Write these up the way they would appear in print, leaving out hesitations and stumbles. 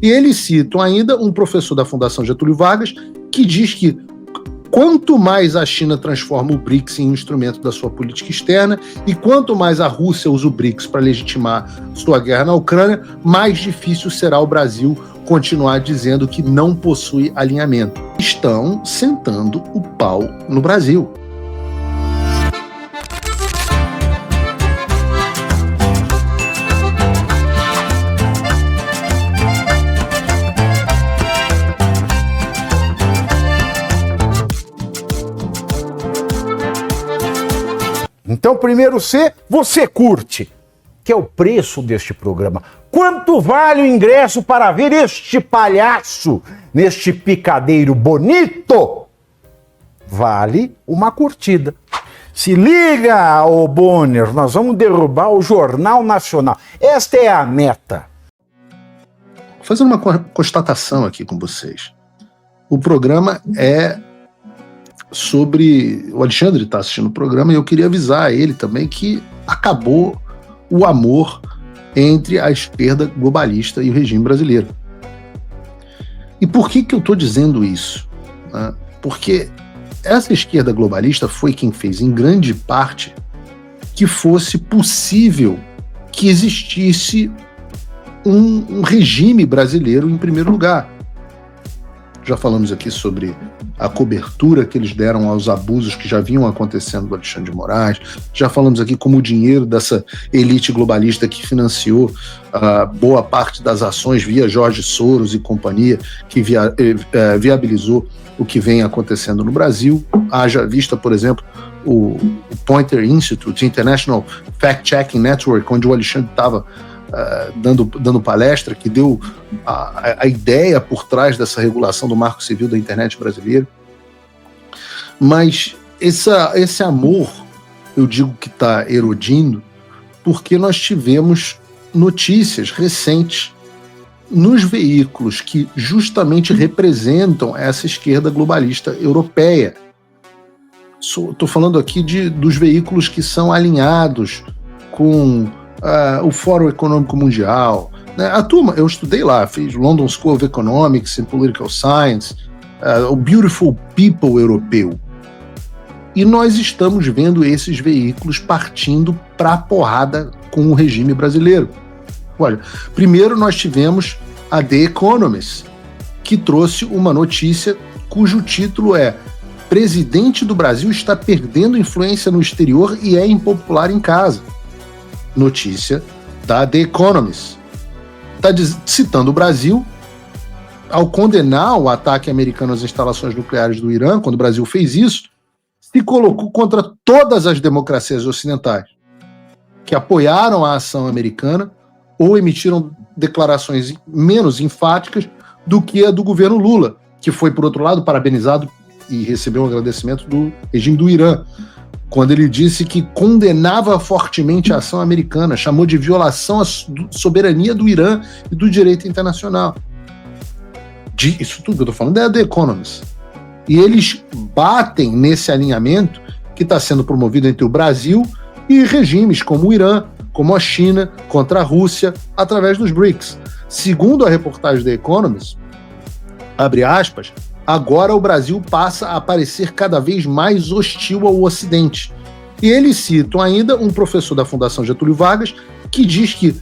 E eles citam ainda um professor da Fundação Getúlio Vargas que diz que quanto mais a China transforma o BRICS em um instrumento da sua política externa e quanto mais a Rússia usa o BRICS para legitimar sua guerra na Ucrânia, mais difícil será o Brasil continuar dizendo que não possui alinhamento. Estão sentando o pau no Brasil. Então, primeiro C, você curte, que é o preço deste programa. Quanto vale o ingresso para ver este palhaço neste picadeiro bonito? Vale uma curtida. Se liga, ô Bonner, nós vamos derrubar o Jornal Nacional. Esta é a meta. Fazendo uma constatação aqui com vocês. O programa é sobre... O Alexandre está assistindo o programa e eu queria avisar a ele também que acabou o amor entre a esquerda globalista e o regime brasileiro. E por que eu estou dizendo isso? Porque essa esquerda globalista foi quem fez, em grande parte, que fosse possível que existisse um regime brasileiro em primeiro lugar. Já falamos aqui sobre a cobertura que eles deram aos abusos que já vinham acontecendo do Alexandre de Moraes. Já falamos aqui como o dinheiro dessa elite globalista que financiou boa parte das ações via Jorge Soros e companhia, que viabilizou o que vem acontecendo no Brasil. Haja vista, por exemplo, o Poynter Institute, International Fact-Checking Network, onde o Alexandre estava dando palestra, que deu a ideia por trás dessa regulação do Marco Civil da internet brasileira. Mas esse amor, eu digo que está erodindo, porque nós tivemos notícias recentes nos veículos que justamente representam essa esquerda globalista europeia. Estou falando aqui dos veículos que são alinhados com o Fórum Econômico Mundial, né? A turma, eu estudei lá, fiz London School of Economics and Political Science, o Beautiful People europeu. E nós estamos vendo esses veículos partindo para a porrada com o regime brasileiro. Olha, primeiro nós tivemos a The Economist, que trouxe uma notícia cujo título é: Presidente do Brasil está perdendo influência no exterior e é impopular em casa. Notícia da The Economist. Está citando o Brasil ao condenar o ataque americano às instalações nucleares do Irã. Quando o Brasil fez isso, se colocou contra todas as democracias ocidentais que apoiaram a ação americana ou emitiram declarações menos enfáticas do que a do governo Lula, que foi, por outro lado, parabenizado e recebeu um agradecimento do regime do Irã, quando ele disse que condenava fortemente a ação americana, chamou de violação à soberania do Irã e do direito internacional. Isso tudo que eu estou falando é The Economist. E eles batem nesse alinhamento que está sendo promovido entre o Brasil e regimes como o Irã, como a China, contra a Rússia, através dos BRICS. Segundo a reportagem da Economist, abre aspas, agora o Brasil passa a parecer cada vez mais hostil ao Ocidente. E eles citam ainda um professor da Fundação Getúlio Vargas que diz que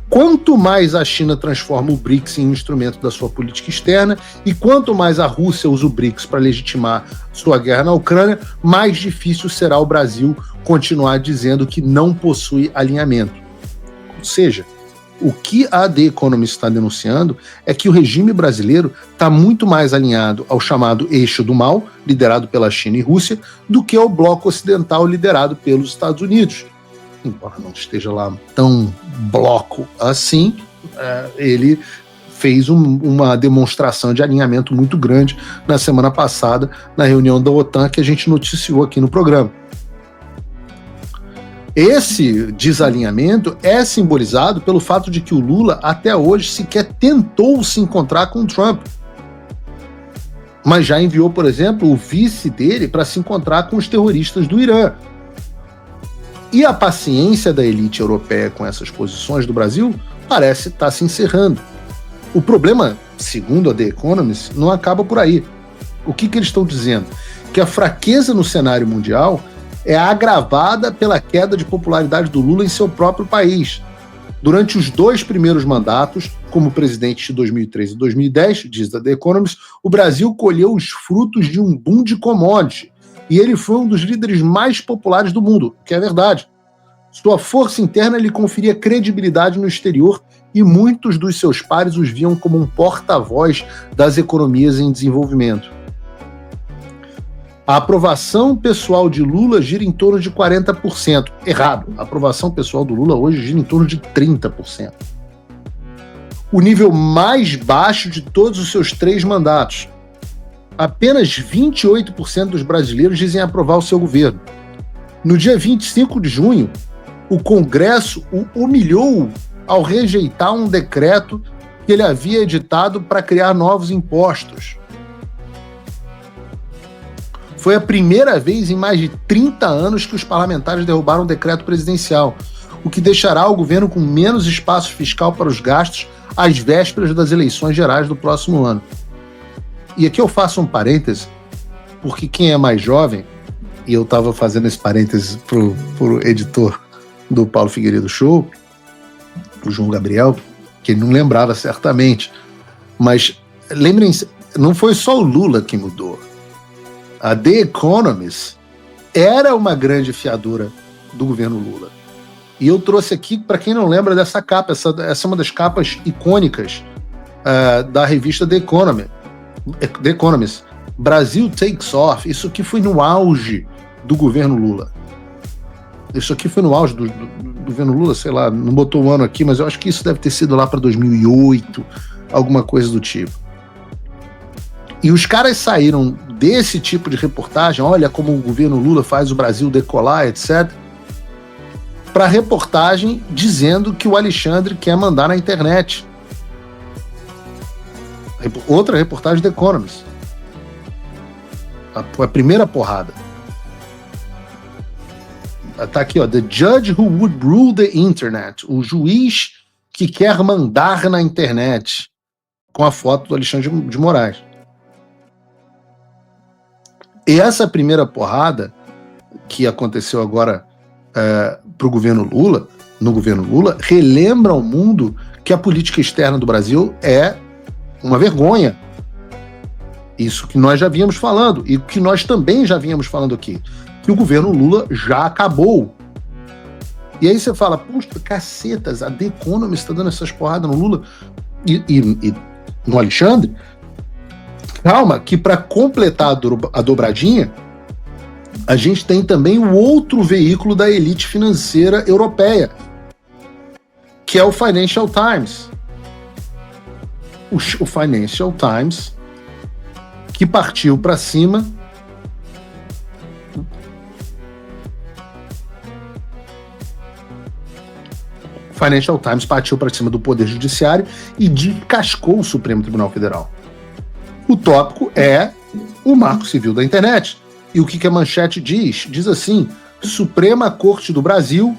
quanto mais a China transforma o BRICS em um instrumento da sua política externa e quanto mais a Rússia usa o BRICS para legitimar sua guerra na Ucrânia, mais difícil será o Brasil continuar dizendo que não possui alinhamento. Ou seja, o que a The Economist está denunciando é que o regime brasileiro está muito mais alinhado ao chamado eixo do mal, liderado pela China e Rússia, do que ao bloco ocidental liderado pelos Estados Unidos. Embora não esteja lá tão bloco assim, ele fez uma demonstração de alinhamento muito grande na semana passada, na reunião da OTAN que a gente noticiou aqui no programa. Esse desalinhamento é simbolizado pelo fato de que o Lula até hoje sequer tentou se encontrar com o Trump. Mas já enviou, por exemplo, o vice dele para se encontrar com os terroristas do Irã. E a paciência da elite europeia com essas posições do Brasil parece estar se encerrando. O problema, segundo a The Economist, não acaba por aí. O que eles estão dizendo? Que a fraqueza no cenário mundial é agravada pela queda de popularidade do Lula em seu próprio país. Durante os 2 primeiros mandatos, como presidente de 2003 e 2010, diz a The Economist, o Brasil colheu os frutos de um boom de commodity, e ele foi um dos líderes mais populares do mundo, que é verdade. Sua força interna lhe conferia credibilidade no exterior e muitos dos seus pares os viam como um porta-voz das economias em desenvolvimento. A aprovação pessoal de Lula gira em torno de 40%. Errado. A aprovação pessoal do Lula hoje gira em torno de 30%. O nível mais baixo de todos os seus 3 mandatos. Apenas 28% dos brasileiros dizem aprovar o seu governo. No dia 25 de junho, o Congresso o humilhou ao rejeitar um decreto que ele havia editado para criar novos impostos. Foi a primeira vez em mais de 30 anos que os parlamentares derrubaram um decreto presidencial, o que deixará o governo com menos espaço fiscal para os gastos às vésperas das eleições gerais do próximo ano. E aqui eu faço um parêntese, porque quem é mais jovem, e eu estava fazendo esse parêntese pro editor do Paulo Figueiredo Show, o João Gabriel, que ele não lembrava certamente, mas lembrem-se, não foi só o Lula que mudou. A The Economist era uma grande fiadora do governo Lula. E eu trouxe aqui, para quem não lembra dessa capa, essa é uma das capas icônicas da revista The Economist. Brasil Takes Off. Isso aqui foi no auge do governo Lula. Isso aqui foi no auge do governo Lula, sei lá, não botou o ano aqui, mas eu acho que isso deve ter sido lá para 2008, alguma coisa do tipo. E os caras saíram desse tipo de reportagem, olha como o governo Lula faz o Brasil decolar, etc., para reportagem dizendo que o Alexandre quer mandar na internet. Outra reportagem da Economist. A primeira porrada. Tá aqui, ó. The judge who would rule the internet. O juiz que quer mandar na internet. Com a foto do Alexandre de Moraes. E essa primeira porrada que aconteceu agora no governo Lula, relembra ao mundo que a política externa do Brasil é uma vergonha. Isso que nós já vínhamos falando, e que nós também já vínhamos falando aqui, que o governo Lula já acabou. E aí você fala, puxa, cacetas, a The Economist está dando essas porradas no Lula e no Alexandre. Calma, que para completar a dobradinha, a gente tem também o outro veículo da elite financeira europeia, que é o Financial Times. O Financial Times, que partiu para cima Financial Times partiu para cima do Poder Judiciário e descascou o Supremo Tribunal Federal. O tópico é o Marco Civil da Internet. E o que a manchete diz? Diz assim: Suprema Corte do Brasil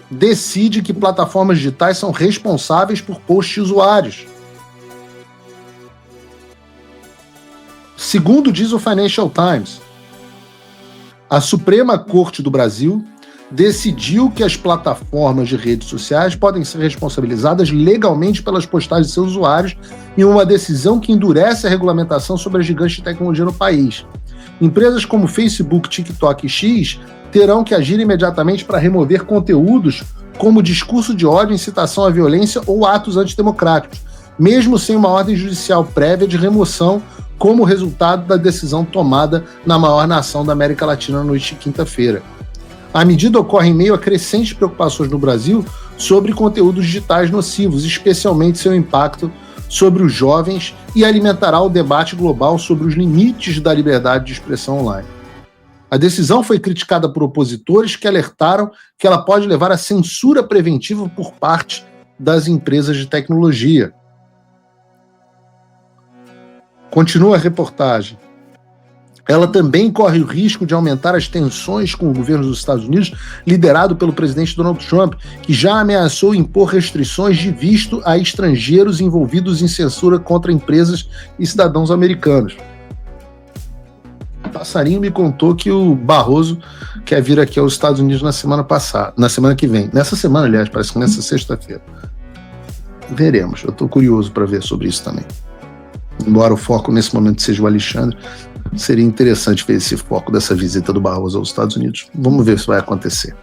decide que plataformas digitais são responsáveis por posts de usuários. Segundo diz o Financial Times, a Suprema Corte do Brasil decidiu que as plataformas de redes sociais podem ser responsabilizadas legalmente pelas postagens de seus usuários em uma decisão que endurece a regulamentação sobre as gigantes de tecnologia no país. Empresas como Facebook, TikTok e X terão que agir imediatamente para remover conteúdos como discurso de ódio, incitação à violência ou atos antidemocráticos, mesmo sem uma ordem judicial prévia de remoção, como resultado da decisão tomada na maior nação da América Latina na noite de quinta-feira. A medida ocorre em meio a crescentes preocupações no Brasil sobre conteúdos digitais nocivos, especialmente seu impacto sobre os jovens, e alimentará o debate global sobre os limites da liberdade de expressão online. A decisão foi criticada por opositores que alertaram que ela pode levar à censura preventiva por parte das empresas de tecnologia. Continua a reportagem. ela também corre o risco de aumentar as tensões com o governo dos Estados Unidos, liderado pelo presidente Donald Trump, que já ameaçou impor restrições de visto a estrangeiros envolvidos em censura contra empresas e cidadãos americanos. O passarinho me contou que o Barroso quer vir aqui aos Estados Unidos na semana que vem. Nessa semana, aliás, parece que nessa sexta-feira. Veremos. Eu estou curioso para ver sobre isso também. Embora o foco nesse momento seja o Alexandre, seria interessante ver esse foco dessa visita do Barroso aos Estados Unidos. Vamos ver se vai acontecer.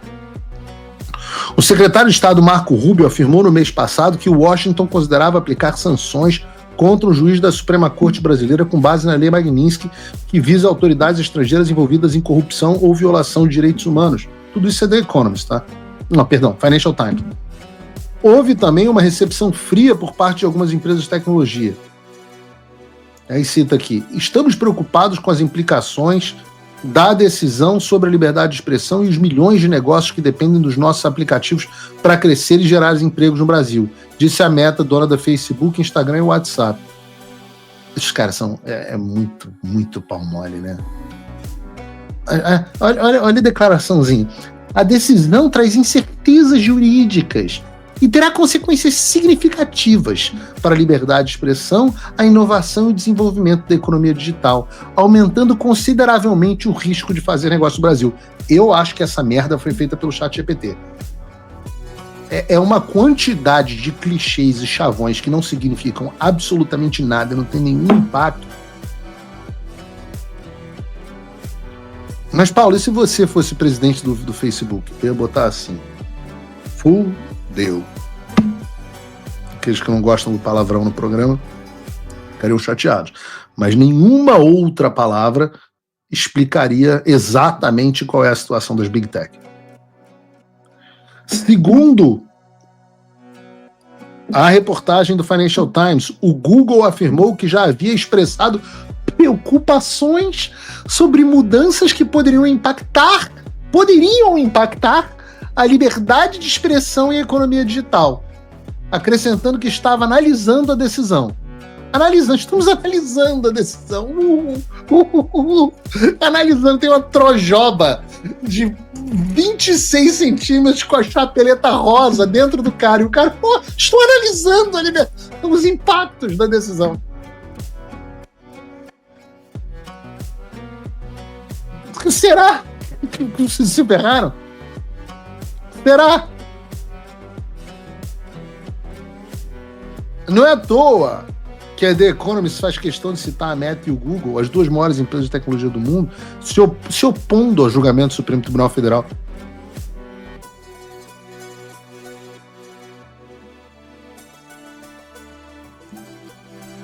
O secretário de Estado Marco Rubio afirmou no mês passado que Washington considerava aplicar sanções contra um juiz da Suprema Corte Brasileira com base na Lei Magnitsky, que visa autoridades estrangeiras envolvidas em corrupção ou violação de direitos humanos. Tudo isso é The Economist, tá? Não, perdão, Financial Times. Houve também uma recepção fria por parte de algumas empresas de tecnologia. Aí cita aqui: estamos preocupados com as implicações da decisão sobre a liberdade de expressão e os milhões de negócios que dependem dos nossos aplicativos para crescer e gerar empregos no Brasil, disse a Meta, dona da Facebook, Instagram e WhatsApp. Esses caras são muito pau mole, né? Olha a declaraçãozinha. A decisão traz incertezas jurídicas e terá consequências significativas para a liberdade de expressão, a inovação e o desenvolvimento da economia digital, aumentando consideravelmente o risco de fazer negócio no Brasil. Eu acho que essa merda foi feita pelo ChatGPT. É uma quantidade de clichês e chavões que não significam absolutamente nada, não tem nenhum impacto. Mas, Paulo, e se você fosse presidente do Facebook? Eu ia botar assim: fudeu. Aqueles que não gostam do palavrão no programa ficariam chateados. Mas nenhuma outra palavra explicaria exatamente qual é a situação das Big Tech. Segundo a reportagem do Financial Times, o Google afirmou que já havia expressado preocupações sobre mudanças que poderiam impactar a liberdade de expressão e a economia digital, acrescentando que estava analisando a decisão. Estamos analisando a decisão. Analisando, tem uma trojoba de 26 centímetros com a chapeleta rosa dentro do cara, e o cara, estou analisando os impactos da decisão. Será que se ferraram? Será? Não é à toa que a The Economist faz questão de citar a Meta e o Google, as duas maiores empresas de tecnologia do mundo, se opondo ao julgamento do Supremo Tribunal Federal.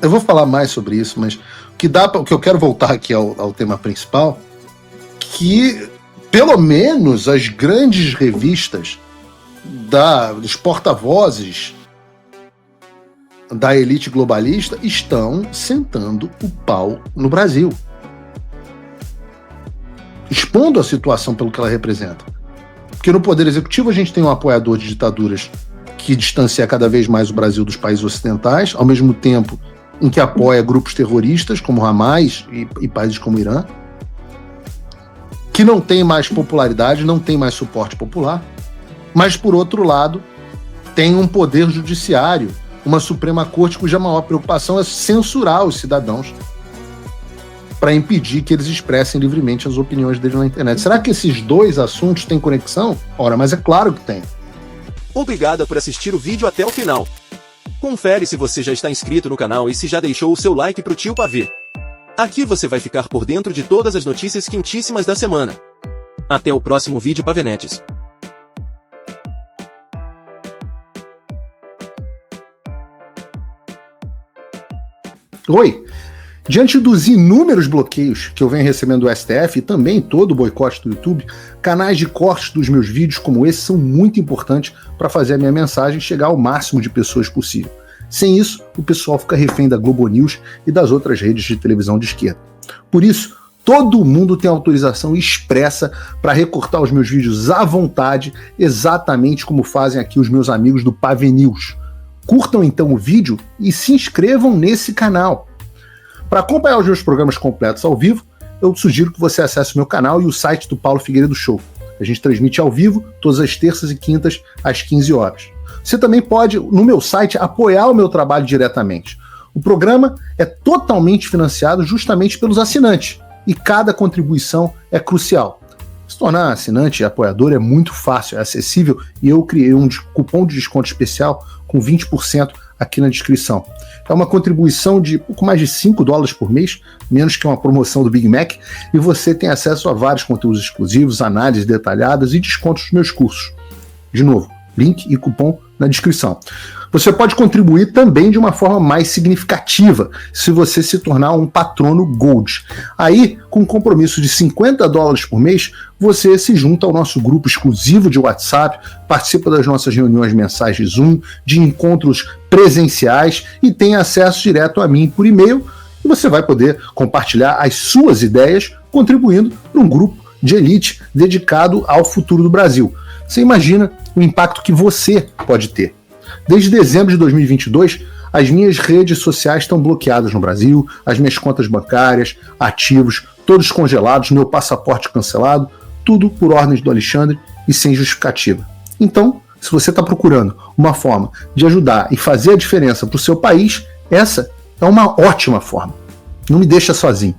Eu vou falar mais sobre isso, mas o que eu quero voltar aqui ao tema principal, que pelo menos as grandes revistas dos porta-vozes da elite globalista estão sentando o pau no Brasil, expondo a situação pelo que ela representa. Porque no Poder Executivo a gente tem um apoiador de ditaduras que distancia cada vez mais o Brasil dos países ocidentais, ao mesmo tempo em que apoia grupos terroristas como Hamas e países como o Irã, que não tem mais popularidade, não tem mais suporte popular, mas, por outro lado, tem um poder judiciário, uma Suprema Corte cuja maior preocupação é censurar os cidadãos para impedir que eles expressem livremente as opiniões deles na internet. Será que esses dois assuntos têm conexão? Ora, mas é claro que tem. Obrigado por assistir o vídeo até o final. Confere se você já está inscrito no canal e se já deixou o seu like pro tio Pavê. Aqui você vai ficar por dentro de todas as notícias quentíssimas da semana. Até o próximo vídeo, Pavenetes. Oi! Diante dos inúmeros bloqueios que eu venho recebendo do STF e também todo o boicote do YouTube, canais de cortes dos meus vídeos como esse são muito importantes para fazer a minha mensagem chegar ao máximo de pessoas possível. Sem isso, o pessoal fica refém da Globo News e das outras redes de televisão de esquerda. Por isso, todo mundo tem autorização expressa para recortar os meus vídeos à vontade, exatamente como fazem aqui os meus amigos do Pave News. Curtam então o vídeo e se inscrevam nesse canal. Para acompanhar os meus programas completos ao vivo, eu sugiro que você acesse o meu canal e o site do Paulo Figueiredo Show. A gente transmite ao vivo todas as terças e quintas às 15 horas. Você também pode, no meu site, apoiar o meu trabalho diretamente. O programa é totalmente financiado justamente pelos assinantes e cada contribuição é crucial. Se tornar assinante e apoiador é muito fácil, é acessível e eu criei um cupom de desconto especial com 20% aqui na descrição. É uma contribuição de pouco mais de $5 por mês, menos que uma promoção do Big Mac, e você tem acesso a vários conteúdos exclusivos, análises detalhadas e descontos dos meus cursos. De novo, link e cupom na descrição. Você pode contribuir também de uma forma mais significativa se você se tornar um patrono Gold. Aí, com um compromisso de $50 por mês, você se junta ao nosso grupo exclusivo de WhatsApp, participa das nossas reuniões mensais de Zoom, de encontros presenciais e tem acesso direto a mim por e-mail. E você vai poder compartilhar as suas ideias, contribuindo para um grupo de elite dedicado ao futuro do Brasil. Você imagina o impacto que você pode ter. Desde dezembro de 2022, as minhas redes sociais estão bloqueadas no Brasil, as minhas contas bancárias, ativos, todos congelados, meu passaporte cancelado, tudo por ordens do Alexandre e sem justificativa. Então, se você está procurando uma forma de ajudar e fazer a diferença para o seu país, essa é uma ótima forma. Não me deixa sozinho.